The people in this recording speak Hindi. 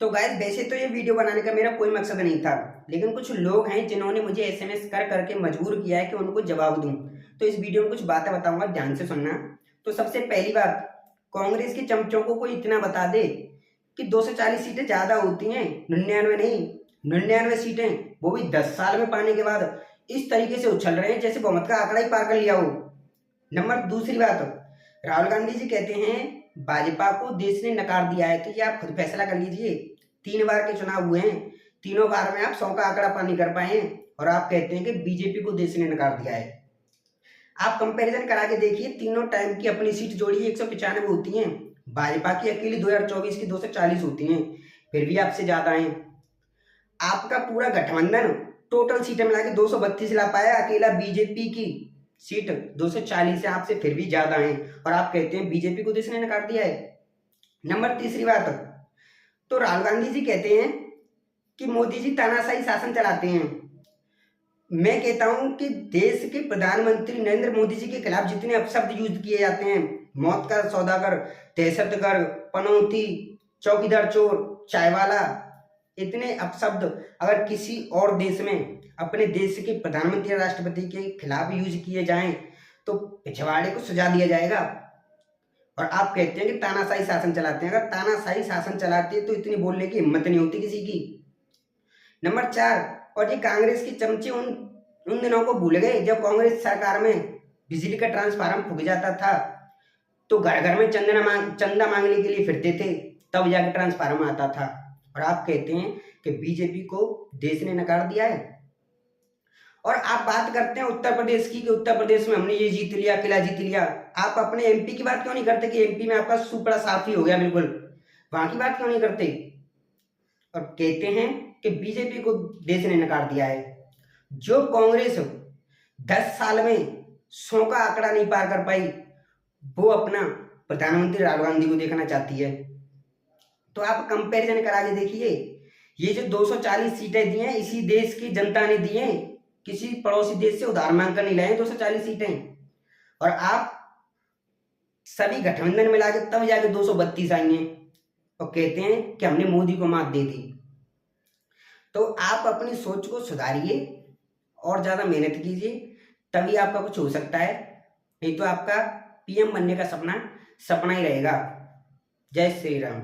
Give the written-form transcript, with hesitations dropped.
तो गाइस वैसे तो ये वीडियो बनाने का मेरा कोई मकसद नहीं था, लेकिन कुछ लोग हैं जिन्होंने मुझे एसएमएस कर करके मजबूर किया है कि उनको जवाब दूं। तो इस वीडियो में कुछ बातें बताऊंगा, ध्यान से सुनना। तो सबसे पहली बात, कांग्रेस के चमचों को कोई इतना बता दे कि 240 सीटें ज्यादा होती हैं, 99 नहीं, 99 सीटें, वो भी 10 साल में पाने के बाद इस तरीके से उछल रहे हैं जैसे बहुमत का आंकड़ा ही पार कर लिया हो। नंबर दूसरी बात, राहुल गांधी जी कहते हैं भाजपा को देश ने नकार दिया है। तो ये आप खुद फैसला कर लीजिए। 3 बार के चुनाव हुए हैं, तीनों बार में आप 100 का आंकड़ा पार नहीं कर पाए हैं, और आप कहते हैं कि बीजेपी को देश ने नकार दिया है। आप कंपैरिजन करा के देखिए, तीनों टाइम की अपनी सीट जोड़िए, 195 होती हैं। भाजपा की अकेली 2024 की 240 होती हैं, फिर भी आपसे ज्यादा हैं। आपका पूरा गठबंधन टोटल सीटें मिला के 232 ला पाया, अकेला बीजेपी की सीट 240 है, आपसे फिर भी ज्यादा है, और आप कहते हैं बीजेपी को देश ने नकार दिया है। नंबर तीसरी बात, तो राहुल गांधी जी कहते हैं कि मोदी जी तानाशाही शासन चलाते हैं। मैं कहता हूं कि देश के प्रधानमंत्री नरेंद्र मोदी जी के खिलाफ जितने अपशब्द यूज किए जाते हैं, मौत का सौदागर, दहशतगर्द, पनौती, चौकीदार चोर, चायवाला, इतने अपशब्द अगर किसी और देश में अपने देश के प्रधानमंत्री या राष्ट्रपति के खिलाफ यूज किए जाएं तो पिछवाड़े को सजा दिया जाएगा। और आप कहते हैं कि तानाशाही शासन चलाते हैं। अगर तानाशाही शासन चलाते तो इतनी बोलने की हिम्मत नहीं होती किसी की। नंबर 4, और ये कांग्रेस के चमचे उन दिनों को भूल गए जब कांग्रेस सरकार में बिजली का ट्रांसफार्मर फूक जाता था तो घर घर में चंदा मांगने के लिए फिरते थे, तब जाके ट्रांसफार्मर आता था। और आप कहते हैं कि बीजेपी को देश ने नकार दिया है। और आप बात करते हैं उत्तर प्रदेश की कि उत्तर प्रदेश में हमने ये जीत लिया, किला जीत लिया। आप अपने एमपी की बात क्यों नहीं करते कि एमपी में आपका सुपड़ा साफ ही हो गया बिल्कुल, वहां की बात क्यों नहीं करते? और कहते हैं कि बीजेपी को देश ने नकार दिया है। जो कांग्रेस 10 साल में 100 का आंकड़ा नहीं पार कर पाई, वो अपना प्रधानमंत्री राहुल गांधी को देखना चाहती है। तो आप कंपैरिजन करा के देखिए, ये जो 240 सीटें दी हैं इसी देश की जनता ने दी हैं, किसी पड़ोसी देश से उधार मांग कर नहीं लाए 240 सीटें। और आप सभी गठबंधन मिला के तब जाके 232 आई हैं, और कहते हैं कि हमने मोदी को मात दे दी। तो आप अपनी सोच को सुधारिए और ज्यादा मेहनत कीजिए, तभी आपका कुछ हो सकता है, नहीं तो आपका पीएम बनने का सपना सपना ही रहेगा। जय श्री राम।